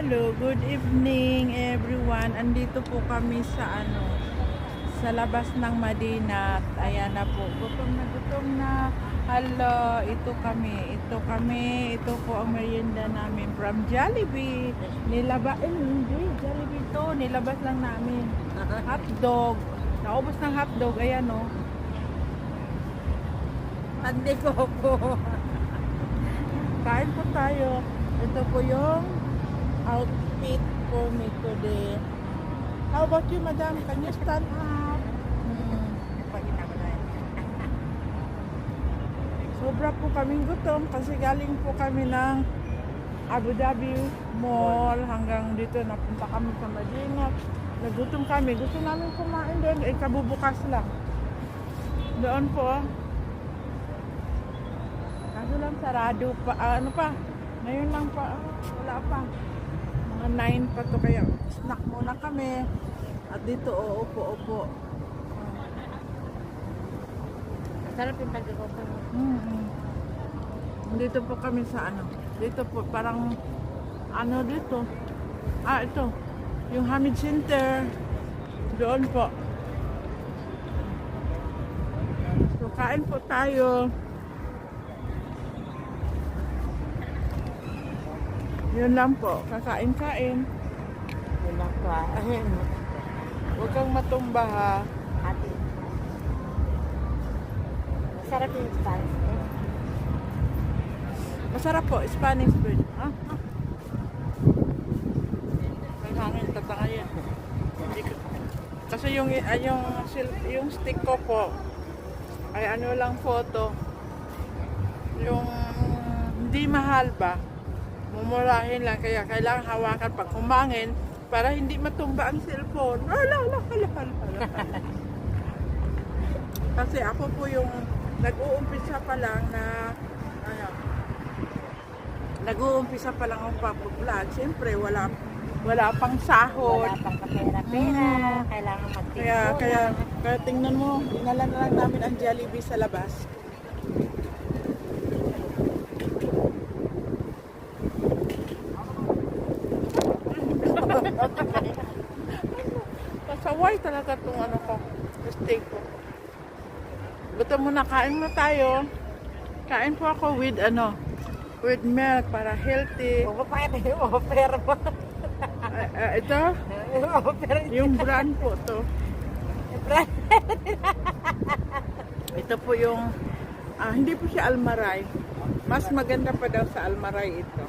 Hello, good evening everyone. Andito po kami sa sa labas ng Madina. Ayan na po. Gutom na. Hello, ito kami. Ito po ang merienda namin from Jollibee. Hindi Jollibee to. Nilabas lang namin. Hotdog. Naubos ng hotdog. Ayan o. Andi ko po. Kain po tayo. Ito po yung outfit for me today. How about you, madam? Can you stand up? Sobra po kaming gutom kasi galing po kami ng Abu Dhabi Mall hanggang dito. Napunta kami sa Madina. Nagutom kami. Gusto namin kumain doon. Kabubukas lang. Doon po. Kaso lang sarado pa. Ano pa? Ngayon lang pa. Wala pa. Mga 9 pa to kaya snack muna kami. At dito, upo. Sarap yung pag-upo. Dito po kami sa Dito po parang dito. Ito. Yung Hamid Center. Doon po. So, kain po tayo. Yun lang po. Kakain-kain. Yun lang po. Huwag kang matumba ha. Ate. Masarap yung Spanish. Masarap po. Spanish food. May hangin. Tatangayin. Kasi yung stick ko po ay lang photo. Yung hindi mahal ba? Mumurahin lang, kaya kailangan hawakan pag humangin para hindi matumba ang cellphone. Hala. Kasi ako po yung nag-uumpisa pa lang ang pag-vlog. Siyempre, wala pang sahod. Wala pang kapera-pera. Kailangan magtipon. Kaya tingnan mo, dinala na lang namin ang Jollibee sa labas. Pasaway talaga itong steak ko. Gutom muna, kain na tayo. Kain po ako with milk para healthy. Kung pa ito yung offer mo. Ito, yung brand po to. Ito po yung, hindi po siya Almaray. Mas maganda pa daw sa Almaray ito.